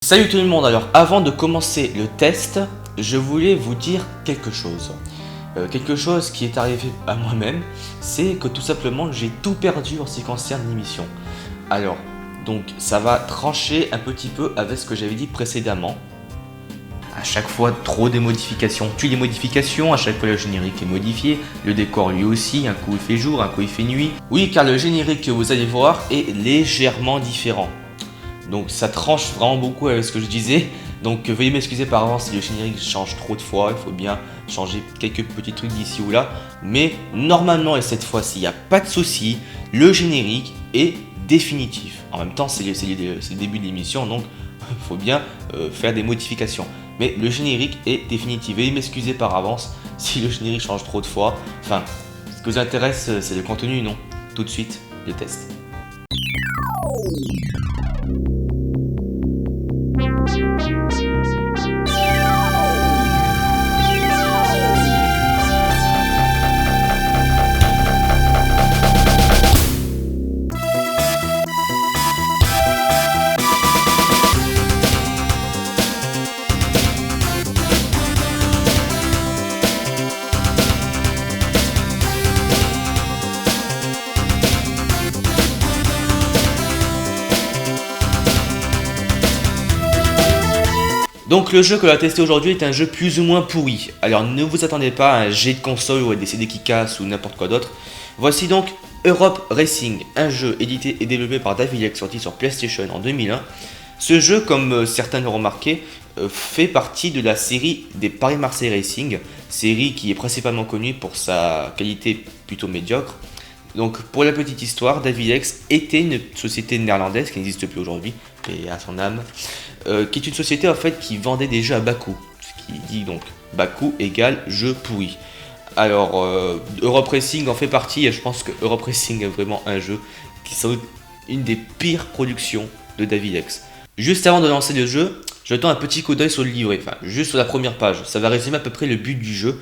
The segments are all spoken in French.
Salut tout le monde, alors avant de commencer le test, je voulais vous dire quelque chose. Quelque chose qui est arrivé à moi-même, c'est que tout simplement j'ai tout perdu en ce qui concerne l'émission. Alors, donc ça va trancher un petit peu avec ce que j'avais dit précédemment. À chaque fois, trop de modifications tue les modifications, à chaque fois le générique est modifié, le décor lui aussi, un coup il fait jour, un coup il fait nuit. Oui, car le générique que vous allez voir est légèrement différent. Donc ça tranche vraiment beaucoup avec ce que je disais. Donc veuillez m'excuser par avance si le générique change trop de fois. Il faut bien changer quelques petits trucs d'ici ou là. Mais normalement et cette fois-ci, il n'y a pas de souci. Le générique est définitif. En même temps, c'est le début de l'émission. Donc il faut bien faire des modifications. Mais le générique est définitif. Veuillez m'excuser par avance si le générique change trop de fois. Enfin, ce qui vous intéresse, c'est le contenu, non? Tout de suite, les tests. Donc le jeu que l'on va tester aujourd'hui est un jeu plus ou moins pourri. Alors ne vous attendez pas à un jet de console ou à des CD qui cassent ou n'importe quoi d'autre. Voici donc Europe Racing, un jeu édité et développé par Davilex, sorti sur PlayStation en 2001. Ce jeu, comme certains l'ont remarqué, fait partie de la série des Paris-Marseille Racing, série qui est principalement connue pour sa qualité plutôt médiocre. Donc pour la petite histoire, Davilex était une société néerlandaise qui n'existe plus aujourd'hui, et à son âme, qui est une société en fait qui vendait des jeux à bas coût, ce qui dit donc bas coût égale jeu pourri. Alors Europe Racing en fait partie, et je pense que Europe Racing est vraiment un jeu qui est une des pires productions de Davilex. Juste avant de lancer le jeu, jetons un petit coup d'œil sur le livret, enfin juste sur la première page, ça va résumer à peu près le but du jeu,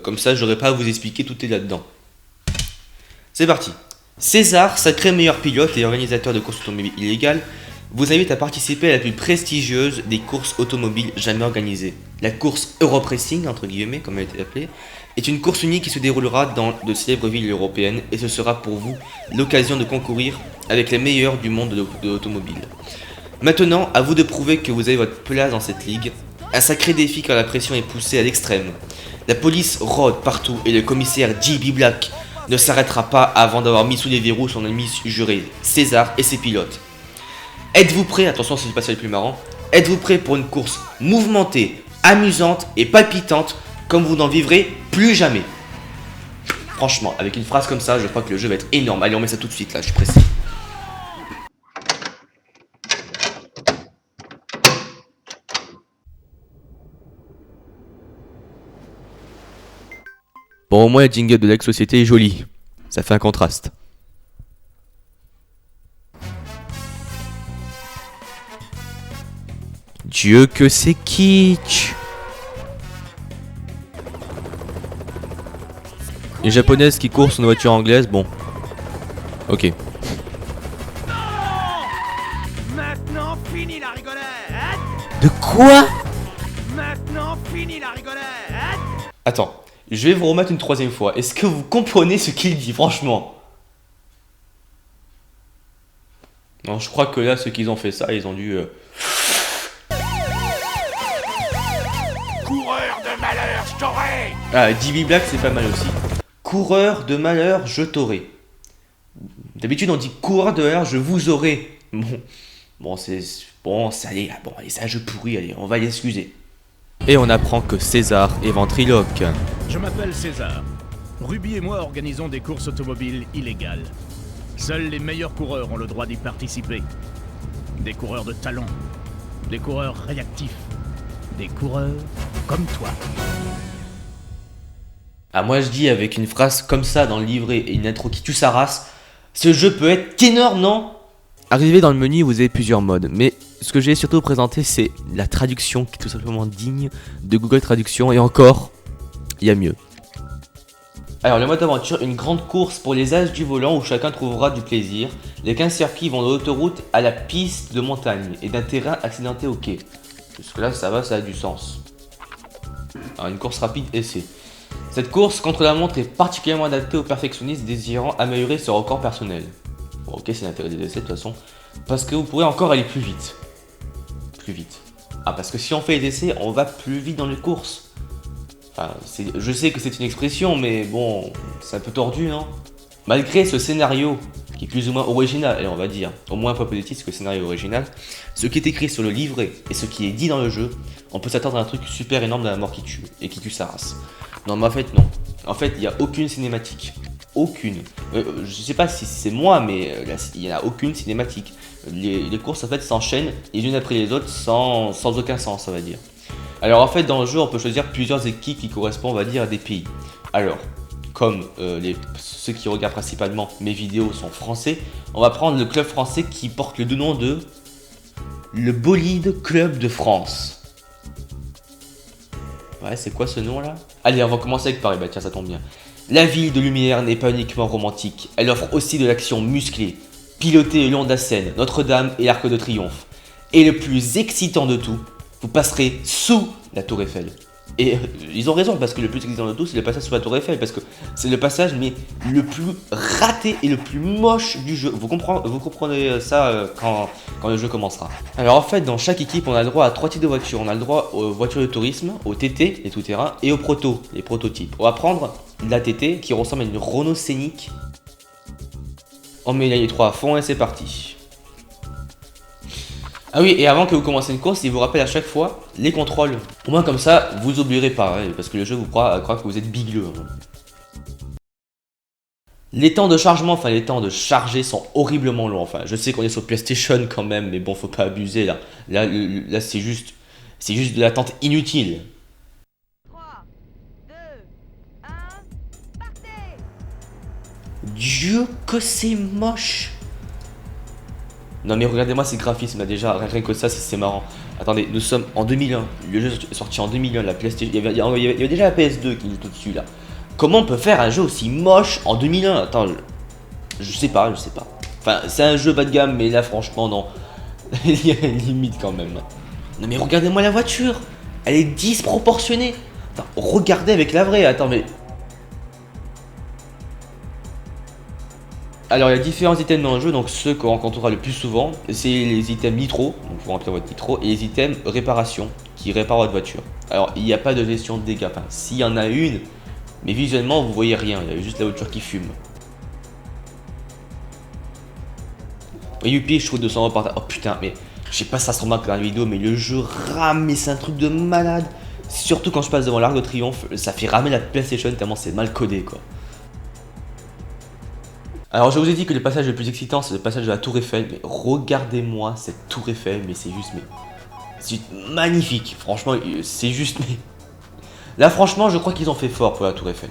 comme ça j'aurai pas à vous expliquer, tout est là-dedans. C'est parti. César, sacré meilleur pilote et organisateur de courses automobiles illégales, vous invite à participer à la plus prestigieuse des courses automobiles jamais organisées. La course Europe Racing, entre guillemets, comme elle a été appelée, est une course unique qui se déroulera dans de célèbres villes européennes et ce sera pour vous l'occasion de concourir avec les meilleurs du monde de l'automobile. Maintenant, à vous de prouver que vous avez votre place dans cette ligue. Un sacré défi car la pression est poussée à l'extrême. La police rôde partout et le commissaire J.B. Black ne s'arrêtera pas avant d'avoir mis sous les verrous son ennemi juré, César et ses pilotes. Êtes-vous prêts? Attention, c'est pas ça le plus marrant. Êtes-vous prêts pour une course mouvementée, amusante et palpitante comme vous n'en vivrez plus jamais? Franchement, avec une phrase comme ça, je crois que le jeu va être énorme. Allez, on met ça tout de suite là, je suis pressé. Bon, au moins le jingle de l'ex-société est joli. Ça fait un contraste. Dieu que c'est kitsch. Les japonaises qui courent sur une voiture anglaise, bon. Ok. Maintenant fini la rigolade. De quoi? Maintenant fini la rigolade. Attends, je vais vous remettre une troisième fois. Est-ce que vous comprenez ce qu'il dit, franchement? Non, je crois que là, ceux qui ont fait ça, ils ont dû... Coureur de malheur, je t'aurai. Ah, J.B. Black, c'est pas mal aussi. Coureur de malheur, je t'aurai. D'habitude, on dit coureur de malheur, je vous aurai. Bon, c'est... Bon, ça allez, bon, allez, c'est un jeu pourri, allez, on va l'excuser. Et on apprend que César est ventriloque. Je m'appelle César. Ruby et moi organisons des courses automobiles illégales. Seuls les meilleurs coureurs ont le droit d'y participer. Des coureurs de talent, des coureurs réactifs, des coureurs comme toi. Ah, moi je dis avec une phrase comme ça dans le livret et une intro qui tue sa race, ce jeu peut être qu'énorme, non? Arrivé dans le menu, vous avez plusieurs modes, mais ce que j'ai surtout présenté, c'est la traduction qui est tout simplement digne de Google Traduction, et encore, il y a mieux. Alors le mode aventure, une grande course pour les as du volant où chacun trouvera du plaisir. Les 15 circuits vont de l'autoroute à la piste de montagne et d'un terrain accidenté au quai. Jusque là ça va, ça a du sens. Alors, une course rapide essai. Cette course contre la montre est particulièrement adaptée aux perfectionnistes désirant améliorer ce record personnel. Bon, ok, c'est l'intérêt des essais de toute façon. Parce que vous pourrez encore aller plus vite. Plus vite. Ah, parce que si on fait les essais, on va plus vite dans les courses. Enfin, je sais que c'est une expression, mais bon, c'est un peu tordu, non? Malgré ce scénario, qui est plus ou moins original, et on va dire, au moins un peu positif que le scénario original, ce qui est écrit sur le livret et ce qui est dit dans le jeu, on peut s'attendre à un truc super énorme de la mort qui tue, et qui tue sa race. Non, mais en fait, non. En fait, il n'y a aucune cinématique. Aucune. Je sais pas si c'est moi, mais il n'y a aucune cinématique. Les courses, en fait, s'enchaînent les unes après les autres sans aucun sens, on va dire. Alors, en fait, dans le jeu, on peut choisir plusieurs équipes qui correspondent, on va dire, à des pays. Alors, comme ceux qui regardent principalement mes vidéos sont français, on va prendre le club français qui porte le nom de le Bolide Club de France. Ouais, c'est quoi ce nom là? Allez, on va commencer avec Paris, bah tiens, ça tombe bien. La ville de lumière n'est pas uniquement romantique, elle offre aussi de l'action musclée, pilotée le long de la Seine, Notre-Dame et l'Arc de Triomphe. Et le plus excitant de tout, vous passerez sous la Tour Eiffel. Et ils ont raison, parce que le plus excitant de tout, c'est le passage sous la Tour Eiffel, parce que c'est le passage mais le plus raté et le plus moche du jeu. Vous comprenez ça quand le jeu commencera. Alors en fait, dans chaque équipe, on a le droit à 3 types de voitures. On a le droit aux voitures de tourisme, aux TT, les tout-terrain, et aux protos, les prototypes. On va prendre la TT qui ressemble à une Renault Scénic. On met les 3 à fond et c'est parti. Ah oui, et avant que vous commenciez une course, il vous rappelle à chaque fois les contrôles. Au moins comme ça, vous oublierez pas, hein, parce que le jeu vous croit que vous êtes bigleux. Hein. Les temps de chargement, enfin les temps de charger sont horriblement longs. Enfin, je sais qu'on est sur PlayStation quand même, mais bon, faut pas abuser là. Là c'est juste de l'attente inutile. 3, 2, 1, partez! Dieu que c'est moche! Non mais regardez-moi ces graphismes là, déjà, rien que ça c'est marrant. Attendez, nous sommes en 2001, le jeu est sorti en 2001, la PlayStation, il y avait déjà la PS2 qui est tout dessus là. Comment on peut faire un jeu aussi moche en 2001? Attends, je sais pas. Enfin, c'est un jeu bas de gamme, mais là franchement non. Il y a une limite quand même. Non mais regardez-moi la voiture, elle est disproportionnée. Attends, regardez avec la vraie, attends mais... Alors il y a différents items dans le jeu, donc ceux qu'on rencontrera le plus souvent, c'est les items nitro, donc vous remplir votre nitro, et les items réparation, qui réparent votre voiture. Alors il n'y a pas de gestion de dégâts, enfin s'il y en a une, mais visuellement vous voyez rien, il y a juste la voiture qui fume. Youpi, je trouve 200 € par terre. Oh putain, mais je sais pas si ça se remarque dans la vidéo, mais le jeu rame, mais c'est un truc de malade. Surtout quand je passe devant l'Arc de Triomphe, ça fait ramer la PlayStation tellement c'est mal codé quoi. Alors je vous ai dit que le passage le plus excitant c'est le passage de la Tour Eiffel, mais regardez-moi cette Tour Eiffel, mais c'est juste magnifique, franchement c'est juste mais... Là franchement je crois qu'ils ont fait fort pour la Tour Eiffel.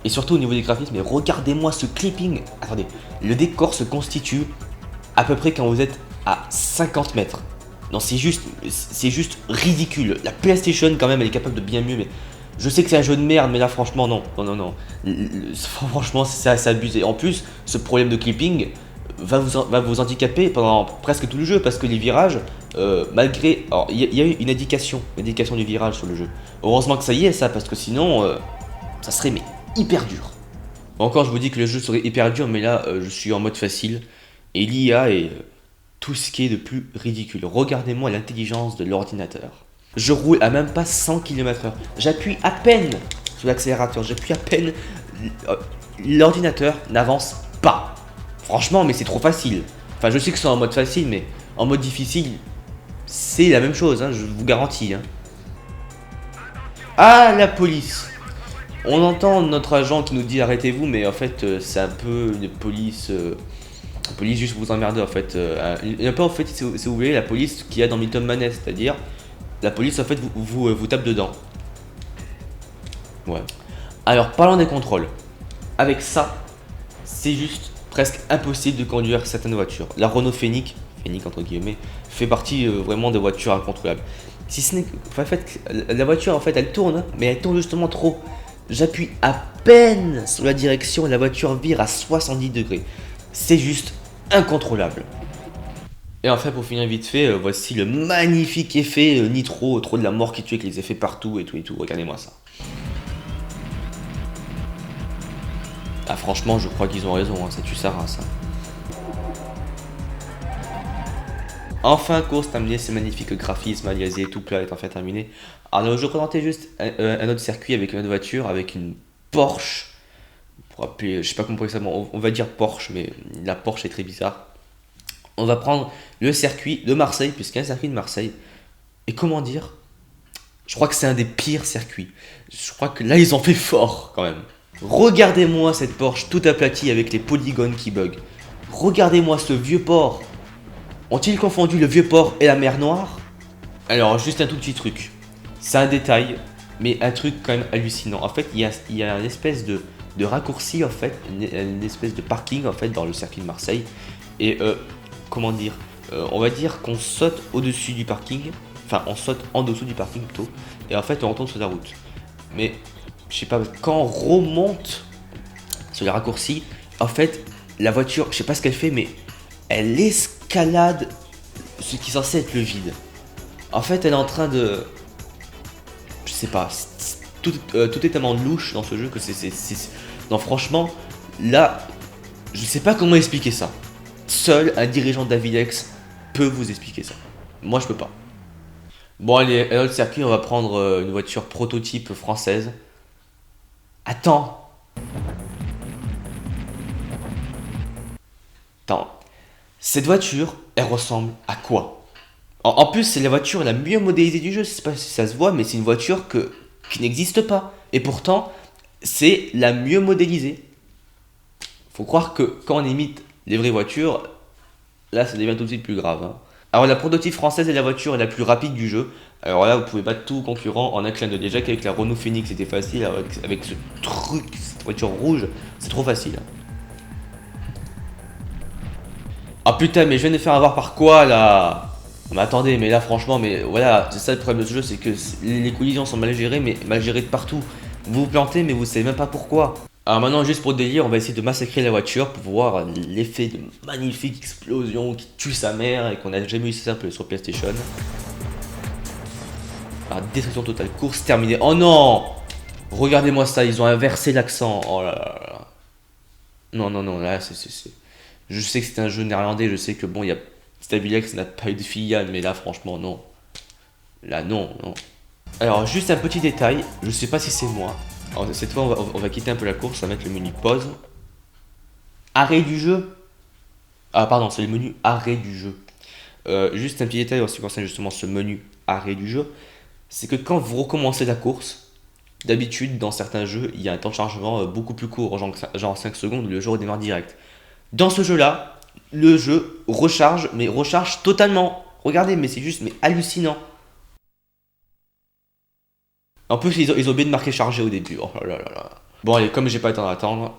Et surtout au niveau des graphismes, mais regardez-moi ce clipping. Attendez, le décor se constitue à peu près quand vous êtes à 50 mètres. Non c'est juste ridicule. La PlayStation quand même elle est capable de bien mieux, mais... Je sais que c'est un jeu de merde, mais là franchement non. Franchement c'est assez abusé. En plus, ce problème de clipping va vous handicaper pendant presque tout le jeu, parce que les virages, malgré... Alors il y a eu une indication du virage sur le jeu. Heureusement que ça y est ça, parce que sinon ça serait mais hyper dur. Encore je vous dis que le jeu serait hyper dur, mais là je suis en mode facile. Et l'IA est tout ce qui est de plus ridicule. Regardez-moi l'intelligence de l'ordinateur. Je roule à même pas 100 km/h. J'appuie à peine sur l'accélérateur. J'appuie à peine. L'ordinateur n'avance pas. Franchement, mais c'est trop facile. Enfin, je sais que c'est en mode facile, mais en mode difficile, c'est la même chose, hein, je vous garantis. Hein. Ah, la police. On entend notre agent qui nous dit arrêtez-vous, mais en fait, c'est un peu une police. Police juste pour vous emmerder en fait. Un peu en fait, si vous voulez, la police qu'il y a dans Mythos Manor, c'est-à-dire. La police en fait vous tape dedans. Ouais. Alors parlons des contrôles. Avec ça, c'est juste presque impossible de conduire certaines voitures. La Renault Scénic entre guillemets, fait partie vraiment des voitures incontrôlables. Si ce n'est en fait la voiture en fait elle tourne, mais elle tourne justement trop. J'appuie à peine sur la direction et la voiture vire à 70 degrés. C'est juste incontrôlable. Et enfin, pour finir vite fait, voici le magnifique effet nitro, trop de la mort qui tue avec les effets partout et tout. Regardez-moi ça. Ah, franchement, je crois qu'ils ont raison, hein, ça tue sa race. Hein. Enfin, course terminée, ces magnifiques graphismes aliasés, tout plat est enfin terminé. Alors, je vais présenter juste un autre circuit avec une autre voiture, avec une Porsche. Pour appeler, je sais pas comment ça, on va dire Porsche, mais la Porsche est très bizarre. On va prendre le circuit de Marseille, puisqu'il y a un circuit de Marseille. Et comment dire, je crois que c'est un des pires circuits. Je crois que là, ils ont fait fort, quand même. Regardez-moi cette Porsche tout aplatie avec les polygones qui bug. Regardez-moi ce vieux port. Ont-ils confondu le vieux port et la mer Noire? Alors, juste un tout petit truc. C'est un détail, mais un truc quand même hallucinant. En fait, il y a une espèce de raccourci, en fait, une espèce de parking, en fait, dans le circuit de Marseille. Et, comment dire, on va dire qu'on saute au-dessus du parking. Enfin, on saute en dessous du parking, plutôt. Et en fait, on retourne sur la route. Mais, je sais pas, quand on remonte sur les raccourcis, en fait, la voiture, je sais pas ce qu'elle fait, mais elle escalade ce qui est censé être le vide. En fait, elle est en train de... Je sais pas, tout est tellement louche dans ce jeu que non, franchement, là, je sais pas comment expliquer ça. Seul un dirigeant d'Avilex peut vous expliquer ça. Moi, je peux pas. Bon, allez, à l'autre circuit, on va prendre une voiture prototype française. Attends. Cette voiture, elle ressemble à quoi? En plus, c'est la voiture la mieux modélisée du jeu. Je sais pas si ça se voit, mais c'est une voiture qui n'existe pas. Et pourtant, c'est la mieux modélisée. Faut croire que quand on imite les vraies voitures, là, ça devient tout de suite plus grave. Hein. Alors, la prototype française est la voiture la plus rapide du jeu. Alors là, vous pouvez battre tout concurrent en un clin d'œil. Déjà qu'avec la Renault Phoenix, c'était facile. Avec ce truc, cette voiture rouge, c'est trop facile. Ah putain, mais je viens de me faire avoir par quoi là? Mais attendez, mais là franchement, mais voilà, c'est ça le problème de ce jeu, c'est que les collisions sont mal gérées, mais mal gérées de partout. Vous vous plantez, mais vous savez même pas pourquoi. Alors maintenant, juste pour le délire, on va essayer de massacrer la voiture pour voir l'effet de magnifique explosion qui tue sa mère et qu'on a jamais eu ça sur PlayStation. Alors, destruction totale, course terminée. Oh non! Regardez-moi ça, ils ont inversé l'accent. Oh là là là. Non, là c'est... Je sais que c'est un jeu néerlandais, je sais que bon, il y a Stabilex n'a pas eu de filiale, mais là franchement non. Là non. Alors juste un petit détail, je sais pas si c'est moi. Alors, cette fois on va quitter un peu la course, on va mettre le menu pause. Arrêt du jeu. Ah pardon, c'est le menu arrêt du jeu. Juste un petit détail en ce qui concerne justement ce menu arrêt du jeu, c'est que quand vous recommencez la course, d'habitude dans certains jeux, il y a un temps de chargement beaucoup plus court, genre 5 secondes, le jeu redémarre direct. Dans ce jeu-là, le jeu recharge, mais recharge totalement. Regardez, mais c'est juste mais hallucinant. En plus, ils ont oublié de marquer chargé au début. Oh là là là. Bon, allez, comme j'ai pas le temps d'attendre.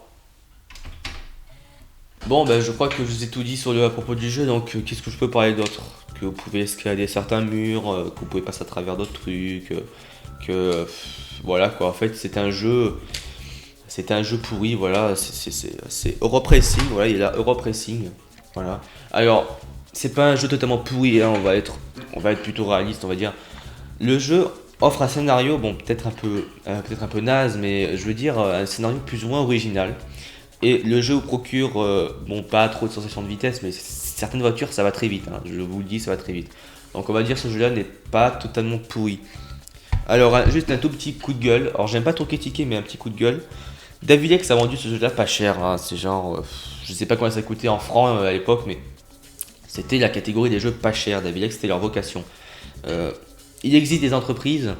Bon, ben, je crois que je vous ai tout dit à propos du jeu, donc qu'est-ce que je peux parler d'autre? Que vous pouvez escalader certains murs, que vous pouvez passer à travers d'autres trucs, voilà quoi, en fait, c'est un jeu... C'était un jeu pourri, voilà, c'est Europe Racing, voilà, il est là, Europe Racing, voilà. Alors, c'est pas un jeu totalement pourri, hein, on va être plutôt réaliste, on va dire. Le jeu offre un scénario, bon, peut-être un peu naze, mais je veux dire, un scénario plus ou moins original. Et le jeu vous procure, bon, pas trop de sensation de vitesse, mais certaines voitures, ça va très vite, hein, je vous le dis, ça va très vite. Donc on va dire que ce jeu-là n'est pas totalement pourri. Alors, juste un tout petit coup de gueule, alors j'aime pas trop critiquer, mais un petit coup de gueule. Davilex a vendu ce jeu-là pas cher, hein. C'est genre, je sais pas combien ça coûtait en francs à l'époque, mais c'était la catégorie des jeux pas chers. Davilex, c'était leur vocation. Il existe des entreprises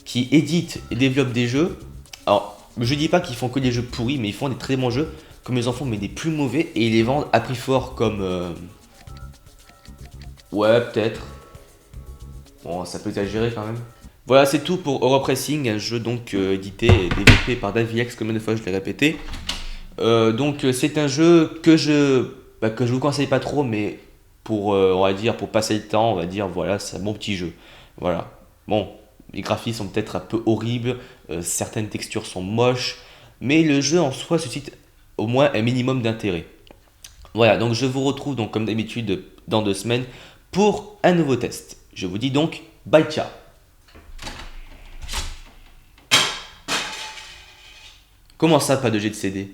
qui éditent et développent des jeux. Alors, je dis pas qu'ils font que des jeux pourris, mais ils font des très bons jeux, comme ils en font, mais des plus mauvais, et ils les vendent à prix fort, comme... Ouais, peut-être. Bon, ça peut exagérer quand même. Voilà, c'est tout pour Europe Racing, un jeu donc édité et développé par Davilex, combien de fois je l'ai répété. Donc c'est un jeu que je vous conseille pas trop, mais pour on va dire pour passer le temps, on va dire voilà, c'est un bon petit jeu. Voilà. Bon, Les graphismes sont peut-être un peu horribles, certaines textures sont moches, mais le jeu en soi suscite au moins un minimum d'intérêt. Voilà, donc je vous retrouve donc comme d'habitude dans 2 semaines pour un nouveau test. Je vous dis donc bye ciao. Comment ça, pas de jet de CD?